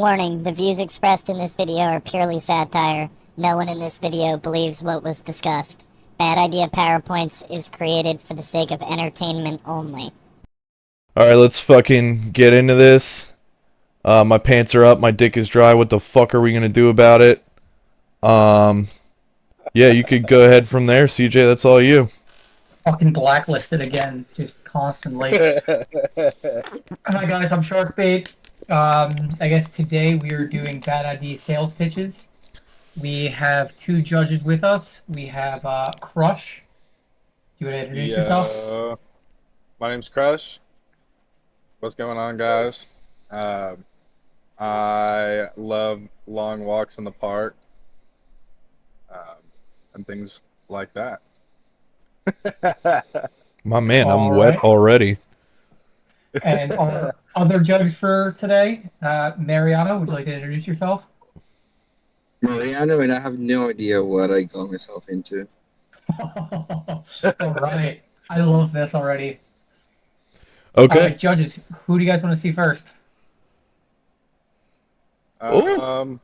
Warning, the views expressed in this video are purely satire. No one in this video believes what was discussed. Bad Idea PowerPoints is created for the sake of entertainment only. Alright, let's fucking get into this. My pants are up, my dick is dry, what the fuck are we gonna do about it? Um, yeah, you could go ahead from there, CJ, that's all you. Fucking blacklisted again, just constantly. Hi guys, I'm Sharkbait. I guess today we are doing Bad Idea sales pitches. We have two judges with us. We have Crush. Do you want to introduce yourself? Yeah, my name's Crush. What's going on, guys? Um, I love long walks in the park, um, and things like that. My man, I'm All wet right. already. And our other judge for today, Mariana, would you like to introduce yourself? Mariano, and I have no idea what I got myself into. All right. I love this already. Okay. All right, judges, who do you guys want to see first? Um,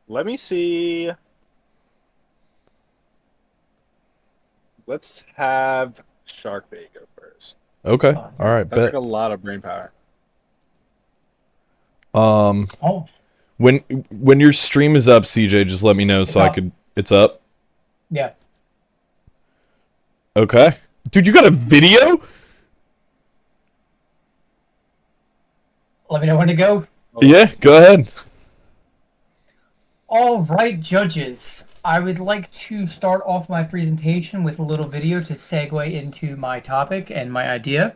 Let me see. Let's have Sharkbait go first. Okay, alright, That's like bet. a lot of brain power. Oh, When your stream is up, CJ, just let me know so I up. could... It's up? yeah. Okay. Dude, you got a video? Let me know when to go. Yeah, go ahead. All right, judges. I would like to start off my presentation with a little video to segue into my topic and my idea.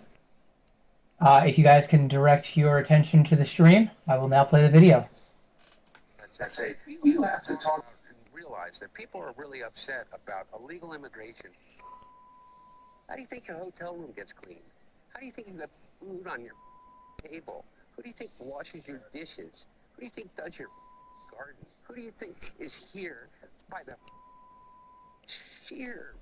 If you guys can direct your attention to the stream, I will now play the video. That's it. You have to talk and realize that people are really upset about illegal immigration. How do you think your hotel room gets cleaned? How do you think you got food on your table? Who do you think washes your dishes? Who do you think does your garden? Who do you think is here by the sheer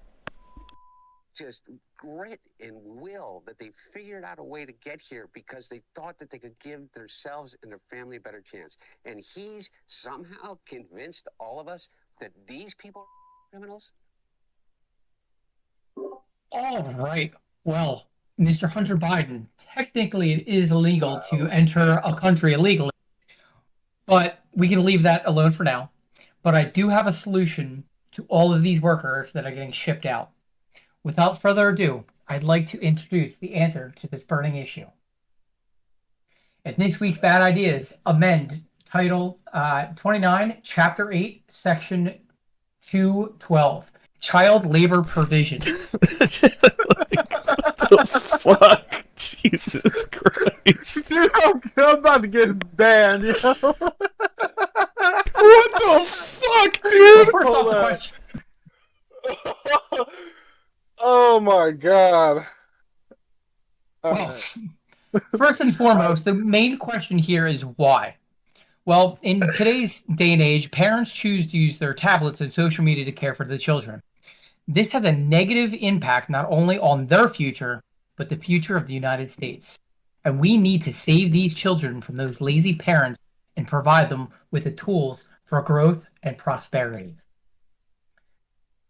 just grit and will that they figured out a way to get here because they thought that they could give themselves and their family a better chance. And he's somehow convinced all of us that these people are criminals? All right. Well, Mr. Hunter Biden, technically it is illegal to enter a country illegally, but we can leave that alone for now. But I do have a solution to all of these workers that are getting shipped out. Without further ado, I'd like to introduce the answer to this burning issue. In this week's Bad Ideas, amend Title 29, Chapter 8, Section 212, Child Labor Provisions. What the fuck? Jesus Christ. Dude, I'm about to get banned, yo. What the fuck, Well, dude? first off, Hold the on. question. Oh my god. Well, first and foremost, the main question here is why? Well, in today's day and age, parents choose to use their tablets and social media to care for their children. This has a negative impact not only on their future, but the future of the United States. And we need to save these children from those lazy parents and provide them with the tools for growth and prosperity.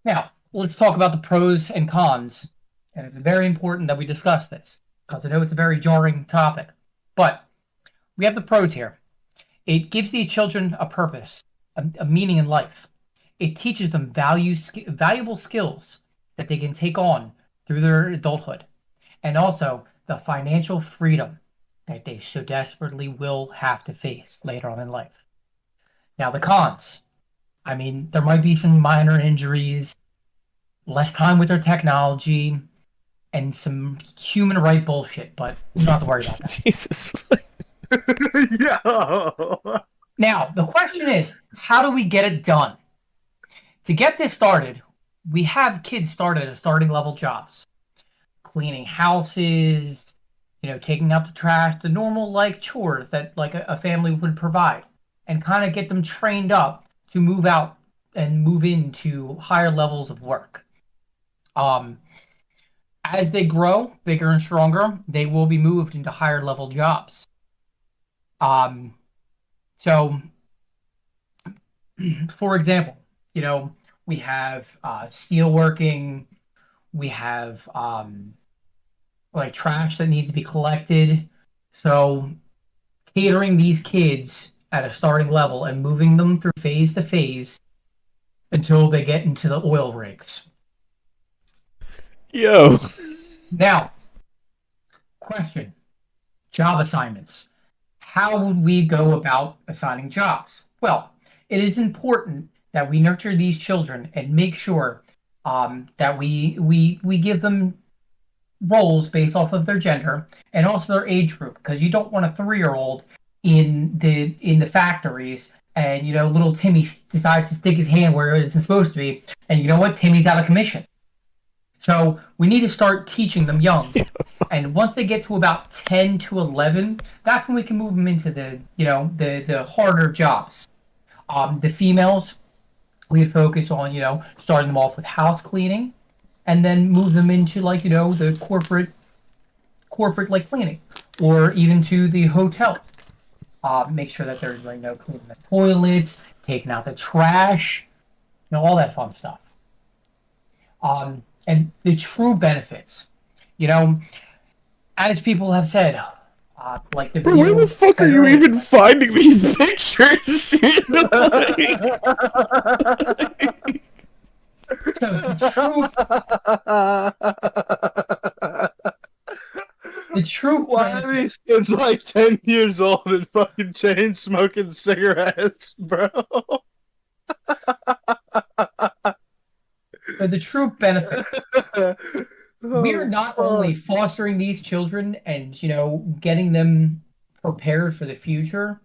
Now, let's talk about the pros and cons. And it's very important that we discuss this because I know it's a very jarring topic. But we have the pros here. It gives these children a purpose, a meaning in life. It teaches them valuable skills that they can take on through their adulthood, and also the financial freedom that they so desperately will have to face later on in life. Now, the cons. I mean, there might be some minor injuries, less time with their technology, and some human right bullshit, but you don't have to worry about that. Jesus. Yo. Now, the question is, how do we get it done? To get this started, we have kids start at starting level jobs. Cleaning houses, taking out the trash, the normal like chores that like a family would provide, and kind of get them trained up to move out and move into higher levels of work. As they grow bigger and stronger, they will be moved into higher level jobs. So, for example, we have steelworking, we have like trash that needs to be collected. So, catering these kids at a starting level and moving them through phase to phase until they get into the oil rigs. Yo. Now, question: job assignments. How would we go about assigning jobs? Well, it is important that we nurture these children and make sure that we give them roles based off of their gender and also their age group, because you don't want a 3-year-old in the factories and little Timmy decides to stick his hand where it isn't supposed to be, and you know what, Timmy's out of commission. So we need to start teaching them young. And once they get to about 10 to 11, that's when we can move them into the harder jobs. The females, we would focus on, starting them off with house cleaning and then move them into the corporate like cleaning, or even to the hotel. Make sure that they're cleaning the toilets, taking out the trash, all that fun stuff. And the true benefits, as people have said, like the Bro, where the fuck are you even finding these pictures? So the true Why are these kids like 10 years old and fucking chain smoking cigarettes, bro? But the true benefit, we are not only fostering these children and getting them prepared for the future.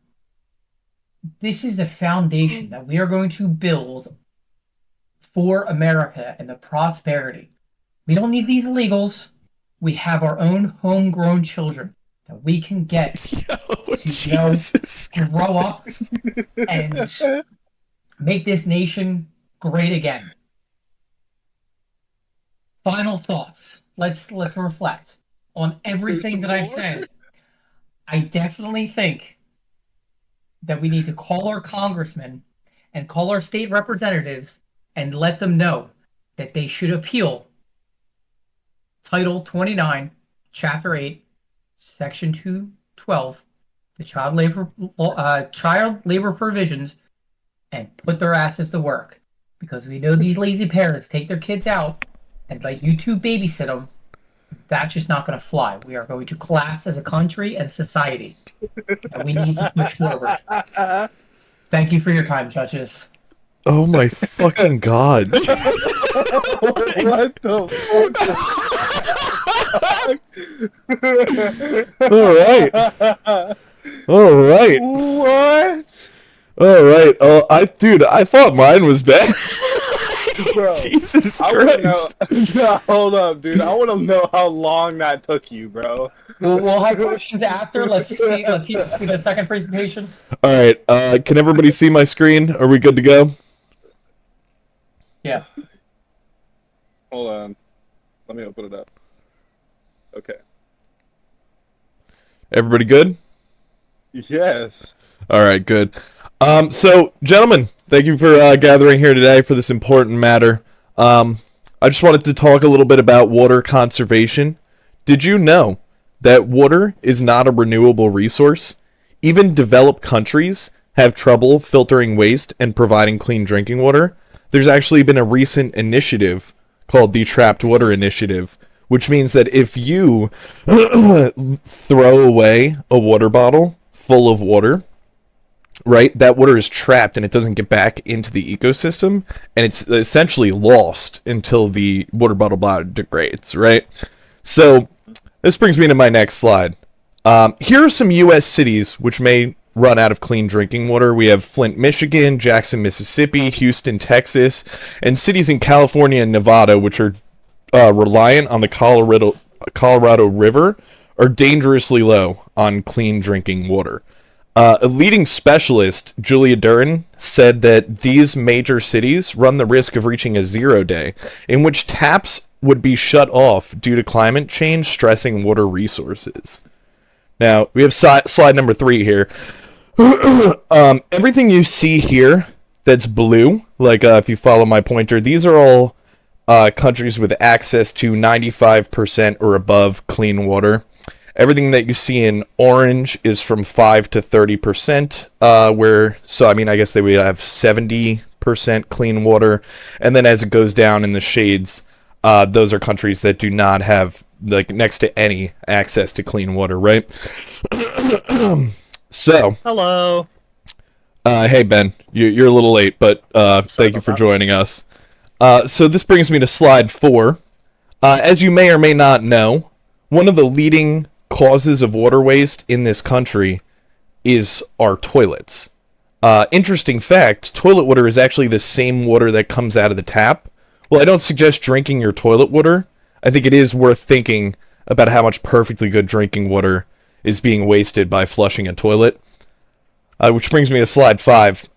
This is the foundation that we are going to build for America and the prosperity. We don't need these illegals. We have our own homegrown children that we can get to grow up and make this nation great again. Final thoughts. Let's reflect on everything that I've said. I definitely think that we need to call our congressmen and call our state representatives and let them know that they should appeal Title 29, Chapter 8, Section 212, the child labor provisions, and put their asses to work. Because we know these lazy parents take their kids out and let YouTube babysit them. That's just not going to fly. We are going to collapse as a country and society. And we need to push forward. Thank you for your time, judges. Oh my fucking god. What the fuck? All right. What? All right. Oh, I thought mine was bad. Bro, Jesus I wanna Christ. know, hold up, dude. I want to know how long that took you, bro. We'll have questions after. Let's see the second presentation. All right. Can everybody see my screen? Are we good to go? Yeah. Hold on. Let me open it up. Okay. Everybody good? Yes. All right, good. So, gentlemen, thank you for gathering here today for this important matter. I just wanted to talk a little bit about water conservation. Did you know that water is not a renewable resource? Even developed countries have trouble filtering waste and providing clean drinking water. There's actually been a recent initiative called the Trapped Water Initiative, which means that if you throw away a water bottle full of water, right, that water is trapped and it doesn't get back into the ecosystem, and it's essentially lost until the water bottle biodegrades, right? So this brings me to my next slide. Here are some U.S. cities which may run out of clean drinking water. We have Flint, Michigan, Jackson, Mississippi, Houston, Texas, and cities in California and Nevada, which are reliant on the Colorado River, are dangerously low on clean drinking water. A leading specialist, Julia Duran, said that these major cities run the risk of reaching a 0 day, in which taps would be shut off due to climate change stressing water resources. Now, we have slide number 3 here. Everything you see here that's blue, like if you follow my pointer, these are all countries with access to 95% or above clean water. Everything that you see in orange is from 5 to 30%, I guess they would have 70% clean water. And then as it goes down in the shades, those are countries that do not have, like, next to any access to clean water, right? So, Hello. hey Ben, you're a little late, but thank you for joining us. So this brings me to slide 4. As you may or may not know, one of the leading causes of water waste in this country is our toilets. Interesting fact, toilet water is actually the same water that comes out of the tap. Well, I don't suggest drinking your toilet water. I think it is worth thinking about how much perfectly good drinking water is being wasted by flushing a toilet. Which brings me to slide 5.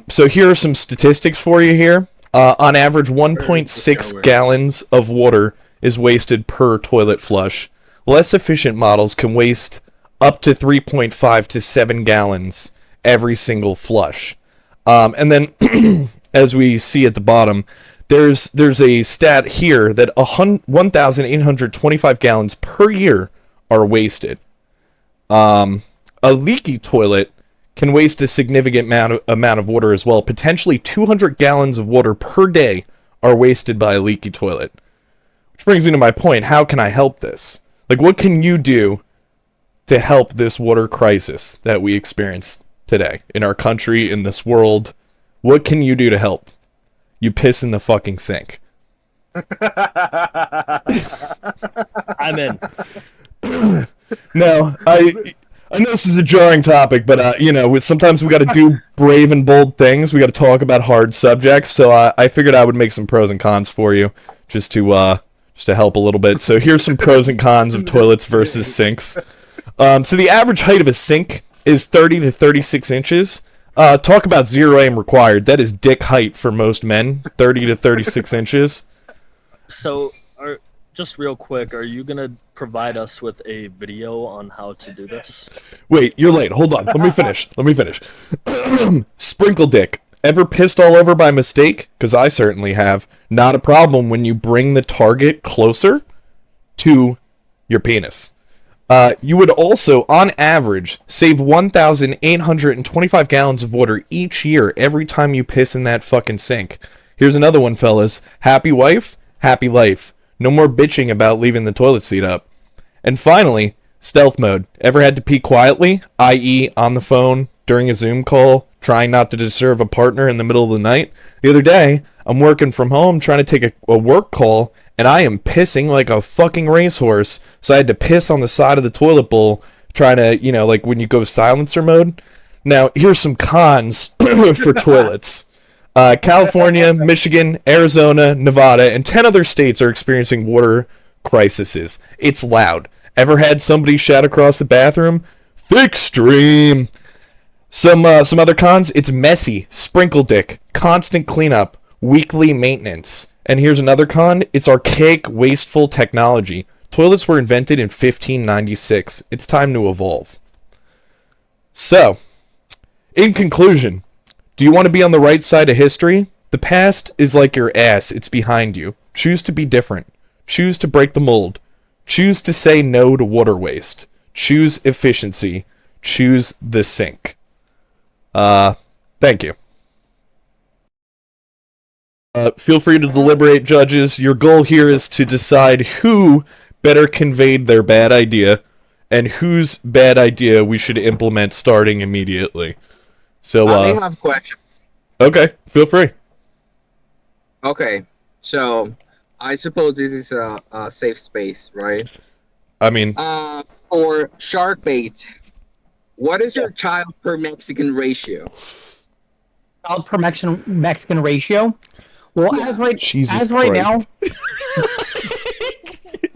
So here are some statistics for you here. On average, 1.6 gallons of water is wasted per toilet flush. Less efficient models can waste up to 3.5 to 7 gallons every single flush. And then, as we see at the bottom, there's a stat here that 1,825 gallons per year are wasted. A leaky toilet can waste a significant amount of water as well. Potentially 200 gallons of water per day are wasted by a leaky toilet. Which brings me to my point. How can I help this? Like, what can you do to help this water crisis that we experience today in our country, in this world? What can you do to help? You piss in the fucking sink. I'm in. No, I know this is a jarring topic, but sometimes we got to do brave and bold things. We got to talk about hard subjects. So I figured I would make some pros and cons for you, just to help a little bit. So here's some pros and cons of toilets versus sinks. So the average height of a sink is 30 to 36 inches. Talk about zero aim required. That is dick height for most men. 30 to 36 inches. So, just real quick, are you gonna provide us with a video on how to do this? Wait, you're late. Hold on. Let me finish. Sprinkle dick. Ever pissed all over by mistake? Because I certainly have. Not a problem when you bring the target closer to your penis. You would also, on average, save 1,825 gallons of water each year every time you piss in that fucking sink. Here's another one, fellas. Happy wife, happy life. No more bitching about leaving the toilet seat up. And finally, stealth mode. Ever had to pee quietly, i.e. on the phone, during a Zoom call, trying not to disturb a partner in the middle of the night? The other day, I'm working from home trying to take a work call, and I am pissing like a fucking racehorse, so I had to piss on the side of the toilet bowl, trying to, like when you go silencer mode. Now, here's some cons for toilets. California, Michigan, Arizona, Nevada, and 10 other states are experiencing water crises. It's loud. Ever had somebody shout across the bathroom? Thick stream. Some other cons. It's messy, sprinkle dick, constant cleanup, weekly maintenance. And here's another con. It's archaic, wasteful technology. Toilets were invented in 1596. It's time to evolve. So, in conclusion, do you want to be on the right side of history? The past is like your ass. It's behind you. Choose to be different. Choose to break the mold. Choose to say no to water waste. Choose efficiency. Choose the sink. Thank you. Feel free to deliberate, judges. Your goal here is to decide who better conveyed their bad idea and whose bad idea we should implement starting immediately. So, I have questions. Okay, feel free. Okay, so I suppose this is a safe space, right? I mean, for shark bait, what is your child per Mexican ratio? Child per Mexican ratio. Well, Yeah. Jesus right now,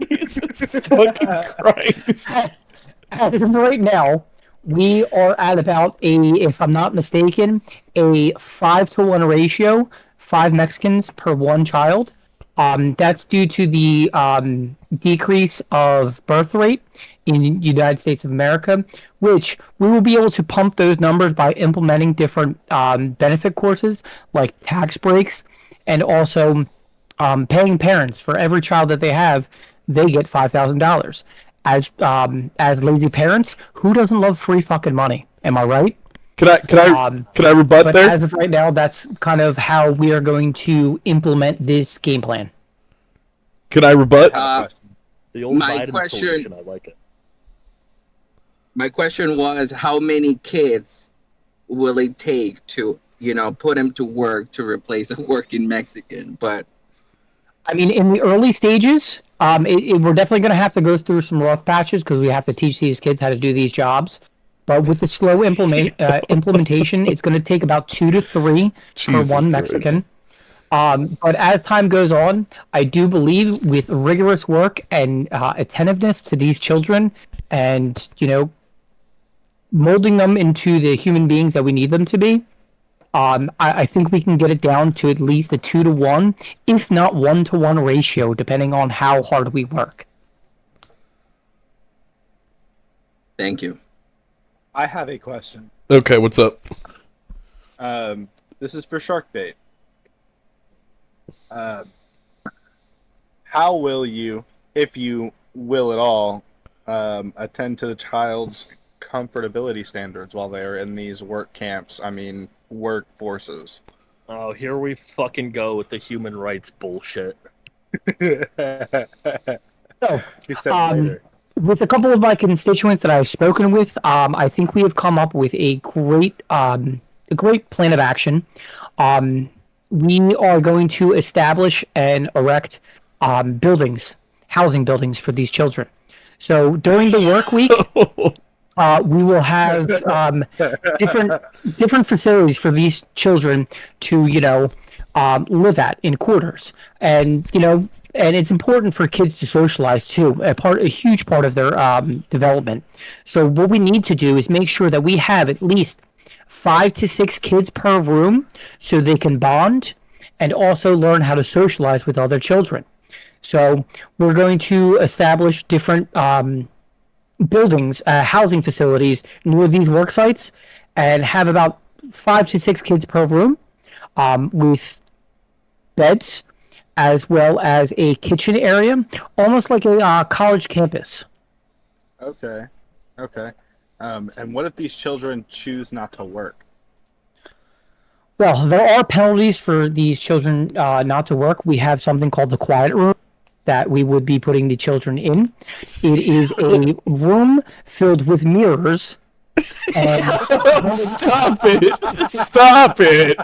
Jesus fucking Christ. as of right now, we are at about if I'm not mistaken, a 5-to-1 ratio, 5 Mexicans per 1 child. That's due to the decrease of birth rate in the United States of America, which we will be able to pump those numbers by implementing different benefit courses like tax breaks, and also paying parents for every child that they have, they get $5,000. As lazy parents, who doesn't love free fucking money? Am I right? Can I rebut But there? as of right now, that's kind of how we are going to implement this game plan. Can I rebut? The old My Biden question- solution, I like it. My question was, how many kids will it take to, put him to work to replace a working Mexican? But I mean, in the early stages, we're definitely going to have to go through some rough patches because we have to teach these kids how to do these jobs. But with the slow implementation, it's going to take about 2 to 3 Jesus per one Christ. Mexican. But as time goes on, I do believe with rigorous work and attentiveness to these children, and molding them into the human beings that we need them to be, I think we can get it down to at least a 2 to 1, if not 1 to 1 ratio, depending on how hard we work. thank you. I have a question. Okay, what's up? This is for Shark Bait. How will you, if you will at all, attend to the child's comfortability standards while they are in these work camps? I mean, workforces. Oh, here we fucking go with the human rights bullshit. So, He said later. with a couple of my constituents that I've spoken with, I think we have come up with a great plan of action. We are going to establish and erect housing buildings for these children. So during the work week, we will have different facilities for these children to live at in quarters, and it's important for kids to socialize too, a huge part of their development. So what we need to do is make sure that we have at least 5 to 6 kids per room, so they can bond and also learn how to socialize with other children. So we're going to establish different buildings, housing facilities near these work sites, and have about 5 to 6 kids per room, with beds, as well as a kitchen area, almost like a college campus. Okay. And what if these children choose not to work? Well, there are penalties for these children not to work. We have something called the quiet room that we would be putting the children in. It is a room filled with mirrors. And Stop it! Stop it!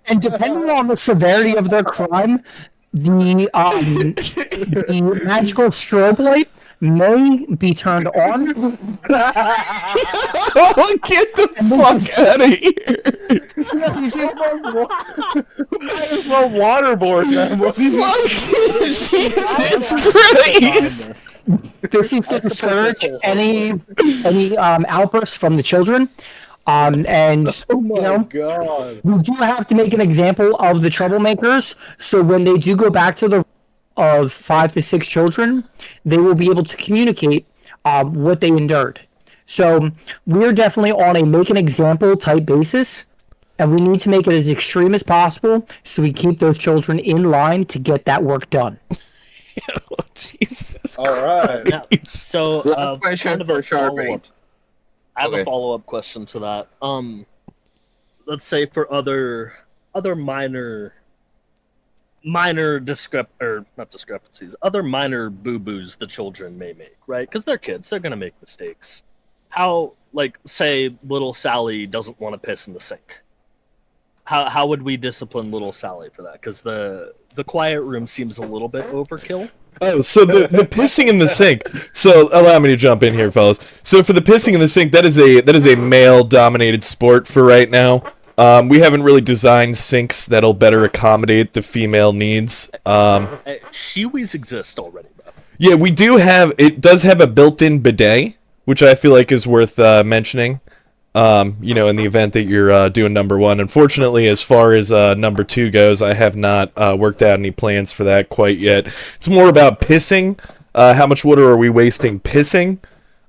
and depending on the severity of their crime, the magical strobe light may be turned on. Oh, get the fuck out of here! Might as well waterboard them. Jesus Christ! This is to discourage any outbursts from the children. And God. we do have to make an example of the troublemakers, so when they do go back to the of 5 to 6 children, they will be able to communicate what they endured. So we're definitely on a make an example type basis, and we need to make it as extreme as possible so we keep those children in line to get that work done. Oh, Jesus. All right. Now, so, Last question kind of for a Shark follow-up. Bait. I have Okay. a follow-up question to that. Let's say for other minor not discrepancies, other minor boo-boos the children may make, right? Because they're kids, they're gonna make mistakes. How, like, say little Sally doesn't want to piss in the sink. How would we discipline little Sally for that? Because the quiet room seems a little bit overkill. Oh, so the pissing in the sink. So allow me to jump in here, fellas. So for the pissing in the sink, that is a male-dominated sport for right now. We haven't really designed sinks that'll better accommodate the female needs. Shiwis exist already, bro. Yeah, it does have a built-in bidet, which I feel like is worth mentioning. You know, in the event that you're doing number one. Unfortunately, as far as number two goes, I have not worked out any plans for that quite yet. It's more about pissing. How much water are we wasting pissing?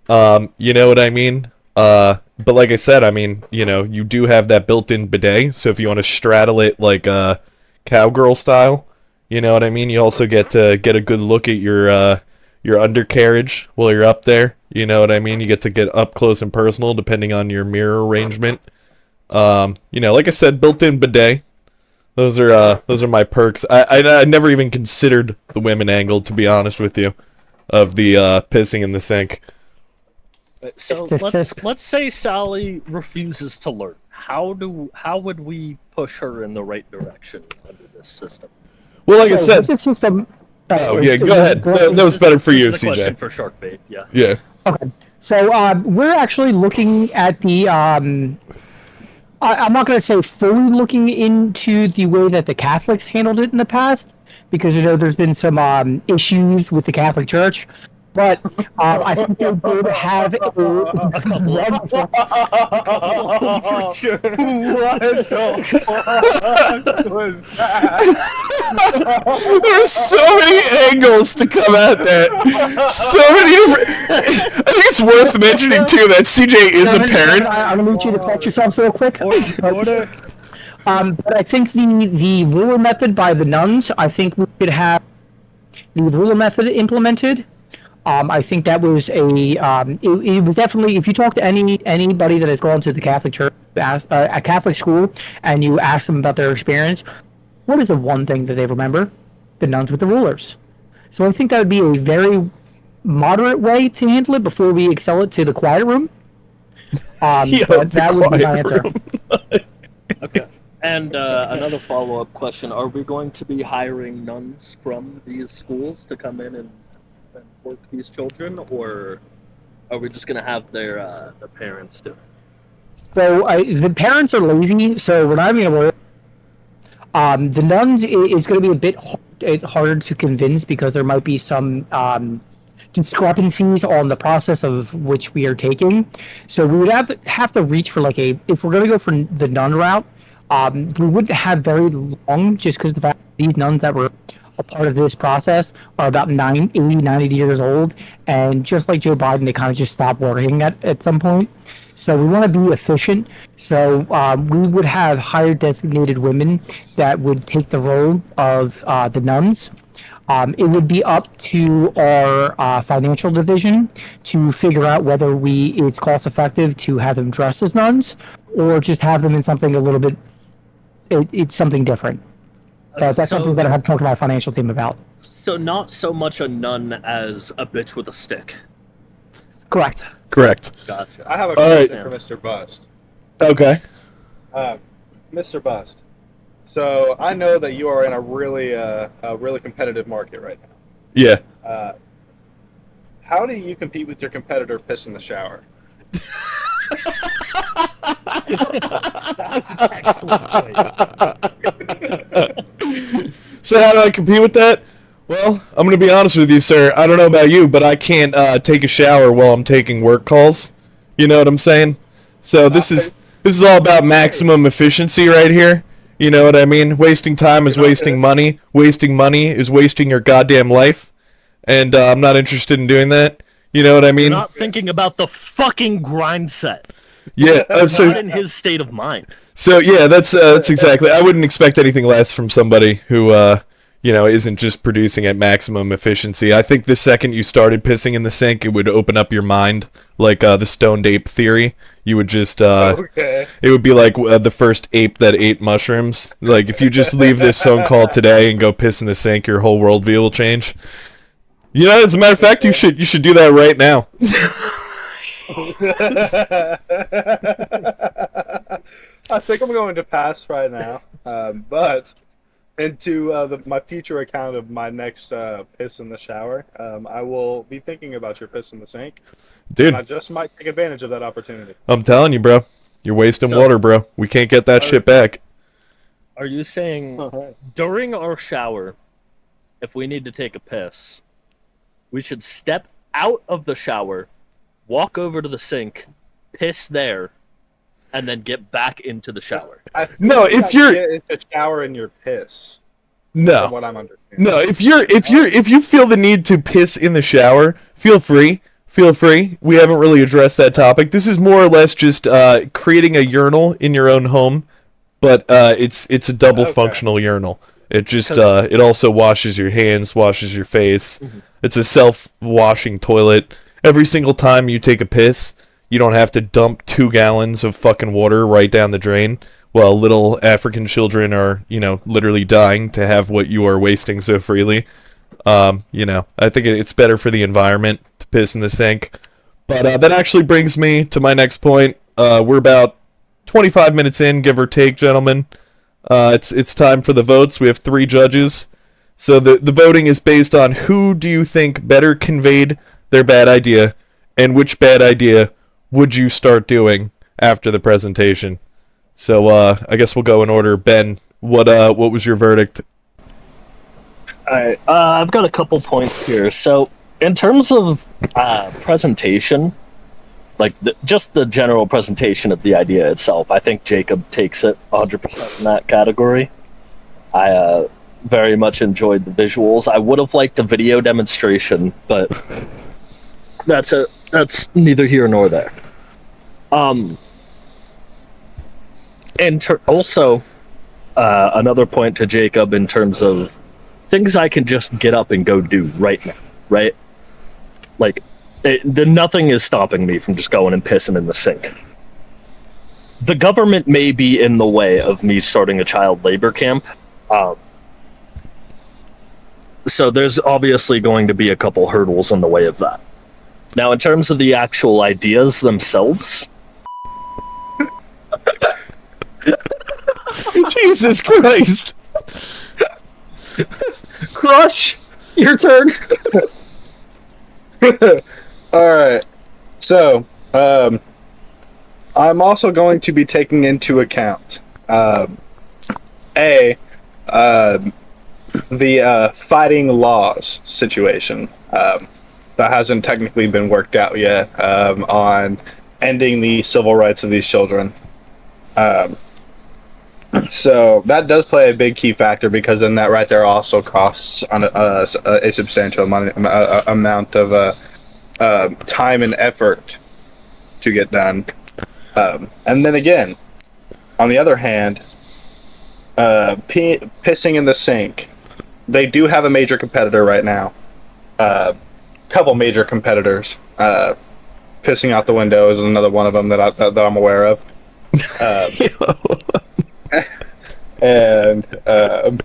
You know what I mean? But like I said, I mean, you know, you do have that built-in bidet, so if you want to straddle it like cowgirl style, you know what I mean? You also get to get a good look at your undercarriage while you're up there. You know what I mean? You get to get up close and personal depending on your mirror arrangement. You know, like I said, built-in bidet. Those are my perks. I never even considered the women angle, to be honest with you, of the pissing in the sink. So let's say Sally refuses to learn. How would we push her in the right direction under this system? Well, like I said, This system. oh yeah, go ahead. That was better for you, This is a question CJ. for Sharkbait. Yeah. Yeah. Okay. So we're actually looking at the. I'm not going to say fully looking into the way that the Catholics handled it in the past, because you know there's been some issues with the Catholic Church. But I think they did have a For sure. What the fuck was that? There's so many angles to come at that. So many different. I think it's worth mentioning too that CJ is a parent. I'm going to need you to collect yourselves real quick. Order. But I think the ruler method by the nuns, I think we could have the ruler method implemented. I think that was it was definitely, if you talk to anybody that has gone to the Catholic Church, a Catholic school, and you ask them about their experience, what is the one thing that they remember? The nuns with the rulers. So I think that would be a very moderate way to handle it before we excel it to the quiet room. But that would be my answer. Okay. And another follow-up question: are we going to be hiring nuns from these schools to come in and work these children, or are we just going to have their parents do it? So the parents are lazy, so we're not even going to worry. The nuns is going to be a bit harder to convince because there might be some discrepancies on the process of which we are taking. So we would have to reach for if we're going to go for the nun route, we wouldn't have very long, just because the fact that these nuns that were a part of this process are about 90 years old, and just like Joe Biden, they kind of just stop working at some point. So we want to be efficient. So we would have hired designated women that would take the role of the nuns. It would be up to our financial division to figure out whether it's cost effective to have them dressed as nuns or just have them in something a little bit. It's something different. That's something that I have to talk to my financial team about. So not so much a nun as a bitch with a stick. Correct. Gotcha. I have a All right. question for Mr. Bust. Okay. Mr. Bust. So I know that you are in a really competitive market right now. Yeah. How do you compete with your competitor piss in the shower? That's an excellent point. So how do I compete with that? Well, I'm gonna be honest with you, sir. I don't know about you, but I can't take a shower while I'm taking work calls. You know what I'm saying? So this is all about maximum efficiency right here. You know what I mean? Wasting time is wasting money. Wasting money is wasting your goddamn life. And I'm not interested in doing that. You know what I mean? You're not thinking about the fucking grind set. Yeah. Not in his state of mind. So yeah, that's exactly. I wouldn't expect anything less from somebody who isn't just producing at maximum efficiency. I think the second you started pissing in the sink, it would open up your mind, like the stoned ape theory. You would just Okay. it would be like the first ape that ate mushrooms. Like if you just leave this phone call today and go piss in the sink, your whole worldview will change. You know, as a matter of fact, you should do that right now. I think I'm going to pass right now, but into my future account of my next piss in the shower, I will be thinking about your piss in the sink. Dude, And I just might take advantage of that opportunity. I'm telling you, bro. You're wasting water, bro. We can't get that shit back. Are you saying during our shower, if we need to take a piss, we should step out of the shower, walk over to the sink, piss there, and then get back into the shower. No, if you're get into shower in your piss. no, From what I'm understanding. no, if you feel the need to piss in the shower, feel free. Feel free. We haven't really addressed that topic. This is more or less just creating a urinal in your own home, but it's a double functional urinal. It just it also washes your hands, washes your face. Mm-hmm. It's a self-washing toilet. Every single time you take a piss, you don't have to dump 2 gallons of fucking water right down the drain. While little African children are, literally dying to have what you are wasting so freely. I think it's better for the environment to piss in the sink. But that actually brings me to my next point. We're about 25 minutes in, give or take, gentlemen. It's time for the votes. We have 3 judges. So the voting is based on who do you think better conveyed their bad idea, and which bad idea would you start doing after the presentation. So I guess we'll go in order. Ben, what was your verdict? All right, I've got a couple points here. So in terms of presentation, like just the general presentation of the idea itself, I think Jacob takes it 100% in that category. I very much enjoyed the visuals. I would have liked a video demonstration, but that's neither here nor there. And also, another point to Jacob in terms of things I can just get up and go do right now, right? Like, nothing is stopping me from just going and pissing in the sink. The government may be in the way of me starting a child labor camp. So there's obviously going to be a couple hurdles in the way of that. Now, in terms of the actual ideas themselves... Jesus Christ! Crush, your turn. Alright. So, I'm also going to be taking into account the fighting laws situation. That hasn't technically been worked out yet on ending the civil rights of these children. So that does play a big key factor, because then that right there also costs on a substantial amount of time and effort to get done. And then again, on the other hand, pissing in the sink. They do have a major competitor right now. Couple major competitors. Pissing out the window is another one of them that I'm aware of. And I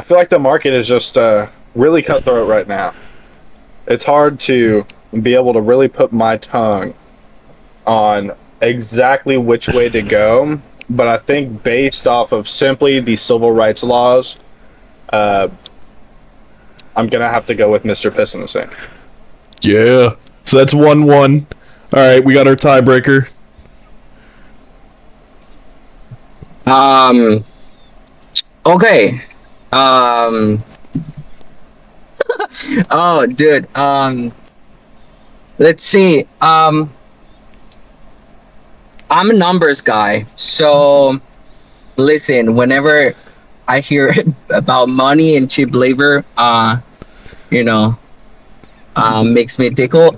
feel like the market is just really cutthroat right now. It's hard to be able to really put my tongue on exactly which way to go, but I think based off of simply the civil rights laws, I'm gonna have to go with Mr. Piss in the Sink. Yeah. So that's 1-1. All right, we got our tiebreaker. Okay. Oh, dude. Let's see. I'm a numbers guy, so listen. Whenever I hear about money and cheap labor, makes me tickle.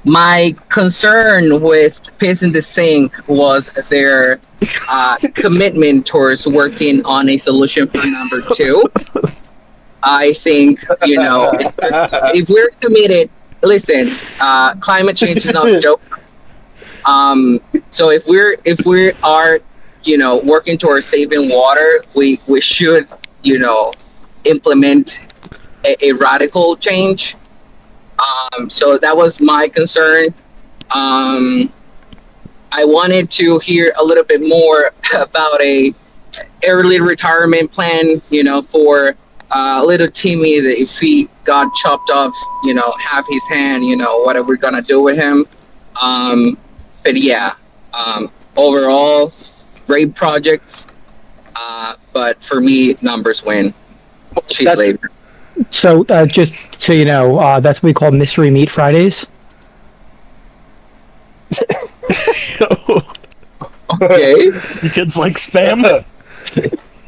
My concern with Piss in the Sink was their commitment towards working on a solution for number 2. I think, if we're committed, listen, climate change is not a joke. So if we are, working towards saving water, we should, implement a radical change. So that was my concern. I wanted to hear a little bit more about a early retirement plan, for little Timmy, that if he got chopped off, half his hand, what are we gonna do with him? But yeah, overall, great projects. But for me, numbers win. Cheap labor. So just so you know, that's what we call Mystery Meat Fridays. Okay. You kids like spam?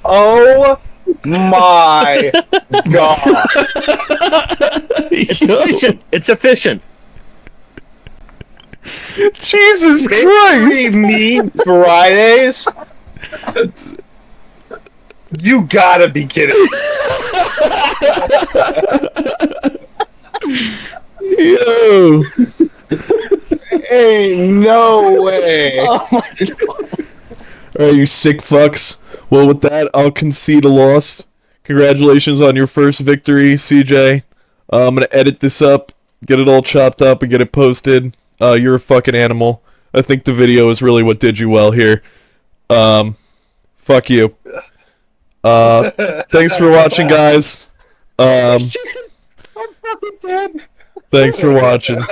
Oh my god! It's efficient. It's efficient. Jesus Mystery Christ! Meat Fridays? You gotta be kidding me. Yo! Ain't no way. Oh my god. Alright, you sick fucks. Well, with that, I'll concede a loss. Congratulations on your first victory, CJ. I'm gonna edit this up, get it all chopped up, and get it posted. You're a fucking animal. I think the video is really what did you well here. Fuck you. Thanks for watching, guys. I'm fucking dead. Thanks for watching.